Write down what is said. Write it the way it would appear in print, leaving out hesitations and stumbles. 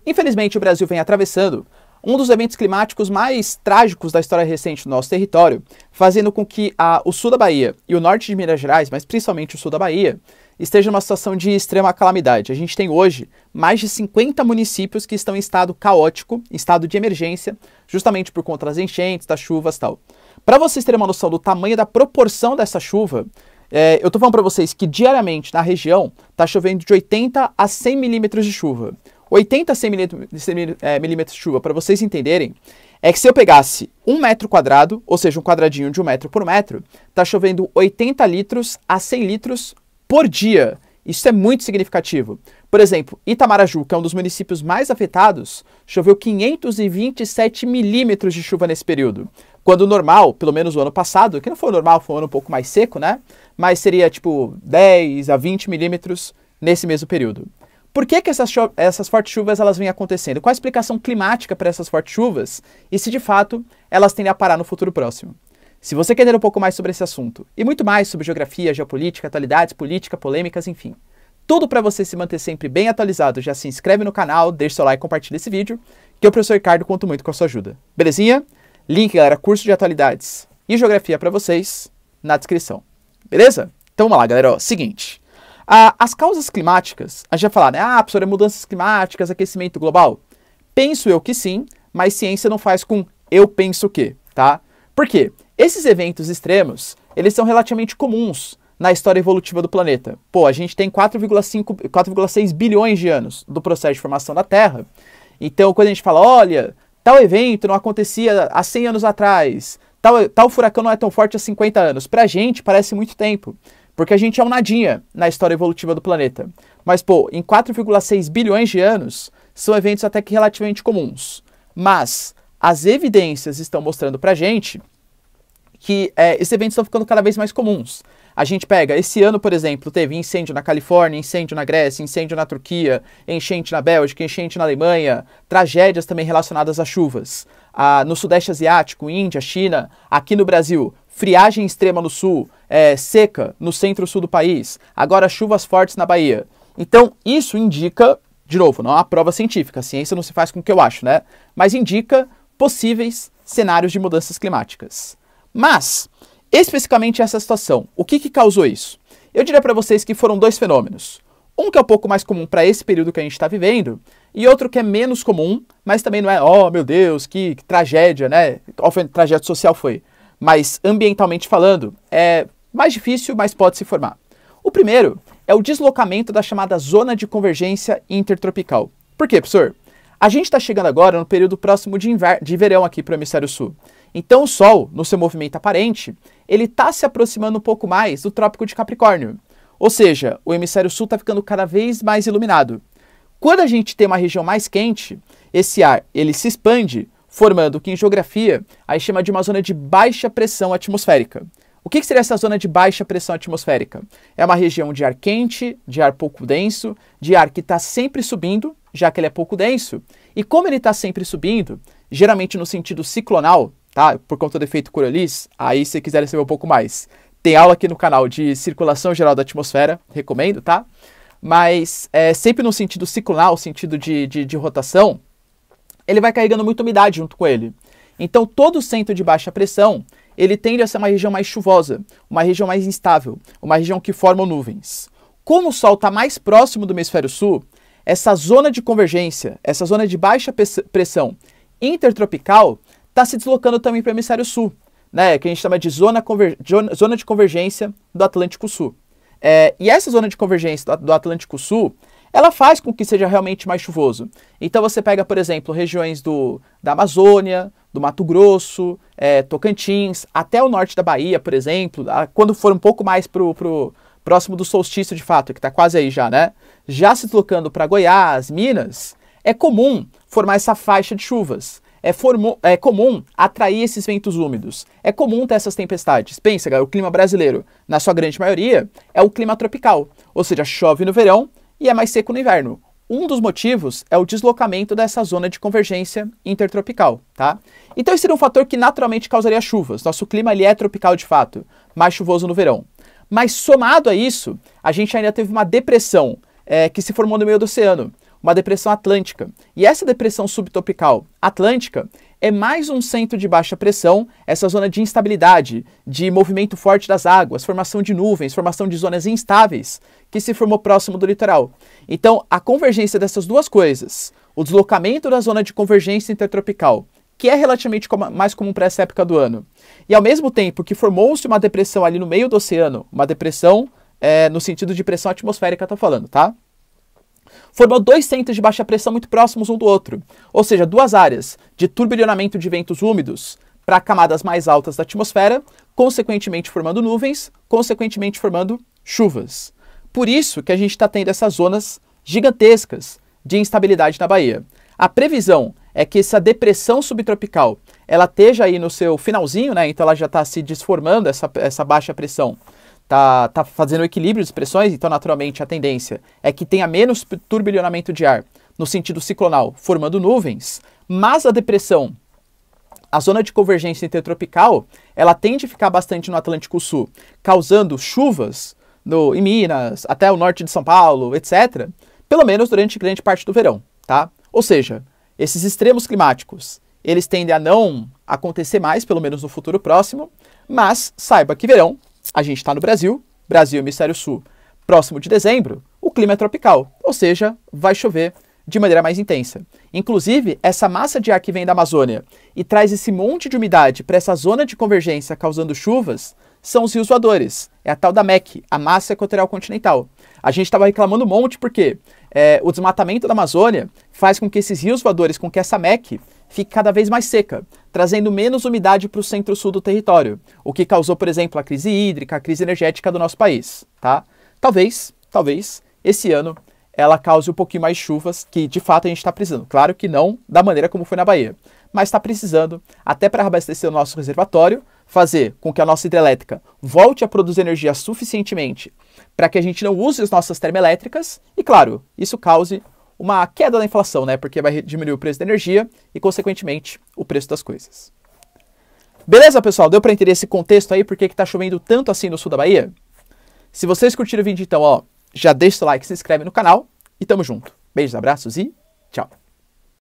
Infelizmente, o Brasil vem atravessando um dos eventos climáticos mais trágicos da história recente do nosso território, fazendo com que o sul da Bahia e o norte de Minas Gerais, mas principalmente o sul da Bahia, esteja numa situação de extrema calamidade. A gente tem hoje mais de 50 municípios que estão em estado caótico, em estado de emergência, justamente por conta das enchentes, das chuvas e tal. Para vocês terem uma noção do tamanho da proporção dessa chuva, eu tô falando para vocês que diariamente na região está chovendo de 80 a 100 milímetros de chuva. 80 a 100 milímetros de chuva, para vocês entenderem, é que se eu pegasse 1 metro quadrado, ou seja, um quadradinho de 1 metro por metro, está chovendo 80 litros a 100 litros por dia. Isso é muito significativo. Por exemplo, Itamaraju, que é um dos municípios mais afetados, choveu 527 milímetros de chuva nesse período. Quando o normal, pelo menos o ano passado, que não foi o normal, foi um ano um pouco mais seco, né? Mas seria tipo 10 a 20 milímetros nesse mesmo período. Por que essas fortes chuvas elas vêm acontecendo? Qual a explicação climática para essas fortes chuvas? E se de fato elas tendem a parar no futuro próximo? Se você quer entender um pouco mais sobre esse assunto e muito mais sobre geografia, geopolítica, atualidades, política, polêmicas, enfim, tudo para você se manter sempre bem atualizado, já se inscreve no canal, deixa seu like e compartilha esse vídeo, que eu, professor Ricardo, conto muito com a sua ajuda. Belezinha? Link, galera, curso de atualidades e geografia para vocês na descrição. Beleza? Então vamos lá, galera. Ó, seguinte. As causas climáticas, a gente vai falar, né? Professor, é mudanças climáticas, aquecimento global? Penso eu que sim, mas ciência não faz com eu penso que, tá? Por quê? Esses eventos extremos, eles são relativamente comuns na história evolutiva do planeta. Pô, a gente tem 4,6 bilhões de anos do processo de formação da Terra. Então, quando a gente fala, olha, tal evento não acontecia há 100 anos atrás, tal furacão não é tão forte há 50 anos. Pra gente, parece muito tempo. Porque a gente é um nadinha na história evolutiva do planeta. Mas, pô, em 4,6 bilhões de anos, são eventos até que relativamente comuns. Mas as evidências estão mostrando pra gente que esses eventos estão ficando cada vez mais comuns. A gente pega, esse ano, por exemplo, teve incêndio na Califórnia, incêndio na Grécia, incêndio na Turquia, enchente na Bélgica, enchente na Alemanha, tragédias também relacionadas a chuvas. No Sudeste Asiático, Índia, China, aqui no Brasil, friagem extrema no sul, seca no centro-sul do país, agora chuvas fortes na Bahia. Então, isso indica, de novo, não é uma prova científica, a ciência não se faz com o que eu acho, né? Mas indica possíveis cenários de mudanças climáticas. Mas, especificamente essa situação, o que causou isso? Eu diria para vocês que foram dois fenômenos. Um que é um pouco mais comum para esse período que a gente está vivendo, e outro que é menos comum, mas também não é, oh meu Deus, que tragédia, né? Qual tragédia social foi? Mas ambientalmente falando, é mais difícil, mas pode se formar. O primeiro é o deslocamento da chamada zona de convergência intertropical. Por quê, professor? A gente está chegando agora no período próximo de verão aqui para o hemisfério sul. Então o Sol, no seu movimento aparente, ele está se aproximando um pouco mais do Trópico de Capricórnio. Ou seja, o hemisfério sul está ficando cada vez mais iluminado. Quando a gente tem uma região mais quente, esse ar ele se expande, formando o que em geografia a gente chama de uma zona de baixa pressão atmosférica. O que seria essa zona de baixa pressão atmosférica? É uma região de ar quente, de ar pouco denso, de ar que está sempre subindo, já que ele é pouco denso. E como ele está sempre subindo, geralmente no sentido ciclonal, tá? Por conta do efeito Coriolis, aí se quiserem saber um pouco mais, tem aula aqui no canal de circulação geral da atmosfera, recomendo, tá? Mas sempre no sentido ciclonal, sentido de rotação, ele vai carregando muita umidade junto com ele. Então todo centro de baixa pressão, ele tende a ser uma região mais chuvosa, uma região mais instável, uma região que forma nuvens. Como o Sol está mais próximo do hemisfério sul, essa zona de convergência, essa zona de baixa pressão intertropical, está se deslocando também para o hemisfério sul, né, que a gente chama de zona de convergência do Atlântico Sul. E essa zona de convergência do Atlântico Sul, ela faz com que seja realmente mais chuvoso. Então você pega, por exemplo, regiões da Amazônia, do Mato Grosso, Tocantins, até o norte da Bahia, por exemplo, quando for um pouco mais próximo do solstício de fato, que está quase aí já, né? Já se deslocando para Goiás, Minas, é comum formar essa faixa de chuvas. É comum atrair esses ventos úmidos. É comum ter essas tempestades. Pensa, galera, o clima brasileiro, na sua grande maioria, é o clima tropical. Ou seja, chove no verão e é mais seco no inverno. Um dos motivos é o deslocamento dessa zona de convergência intertropical, tá? Então esse seria um fator que naturalmente causaria chuvas. Nosso clima ele é tropical de fato, mais chuvoso no verão. Mas somado a isso, a gente ainda teve uma depressão que se formou no meio do oceano. uma depressão atlântica. E essa depressão subtropical atlântica é mais um centro de baixa pressão, essa zona de instabilidade, de movimento forte das águas, formação de nuvens, formação de zonas instáveis, que se formou próximo do litoral. Então, a convergência dessas duas coisas, o deslocamento da zona de convergência intertropical, que é relativamente mais comum para essa época do ano, e ao mesmo tempo que formou-se uma depressão ali no meio do oceano, uma depressão no sentido de pressão atmosférica, estou falando, tá? Formou dois centros de baixa pressão muito próximos um do outro, ou seja, duas áreas de turbilhonamento de ventos úmidos para camadas mais altas da atmosfera, consequentemente formando nuvens, consequentemente formando chuvas. Por isso que a gente está tendo essas zonas gigantescas de instabilidade na Bahia. A previsão é que essa depressão subtropical ela esteja aí no seu finalzinho, né? Então ela já está se desformando, essa baixa pressão. Tá fazendo o equilíbrio de pressões, então naturalmente a tendência é que tenha menos turbilhonamento de ar no sentido ciclonal, formando nuvens, mas a depressão, a zona de convergência intertropical, ela tende a ficar bastante no Atlântico Sul, causando chuvas em Minas, até o norte de São Paulo, etc., pelo menos durante grande parte do verão, tá? Ou seja, esses extremos climáticos, eles tendem a não acontecer mais, pelo menos no futuro próximo, mas saiba que verão, a gente está no Brasil, Hemisfério Sul, próximo de dezembro, o clima é tropical, ou seja, vai chover de maneira mais intensa. Inclusive, essa massa de ar que vem da Amazônia e traz esse monte de umidade para essa zona de convergência causando chuvas, são os rios voadores. É a tal da MEC, a Massa Equatorial Continental. A gente estava reclamando um monte porque o desmatamento da Amazônia faz com que esses rios voadores, com que essa MEC fique cada vez mais seca, trazendo menos umidade para o centro-sul do território, o que causou, por exemplo, a crise hídrica, a crise energética do nosso país, tá? Talvez, esse ano ela cause um pouquinho mais chuvas, que de fato a gente está precisando. Claro que não da maneira como foi na Bahia, mas está precisando até para abastecer o nosso reservatório, fazer com que a nossa hidrelétrica volte a produzir energia suficientemente para que a gente não use as nossas termoelétricas e, claro, isso cause uma queda da inflação, né? Porque vai diminuir o preço da energia e, consequentemente, o preço das coisas. Beleza, pessoal? Deu para entender esse contexto aí? Por que está chovendo tanto assim no sul da Bahia? Se vocês curtiram o vídeo, então, já deixa o like, se inscreve no canal e tamo junto. Beijos, abraços e tchau!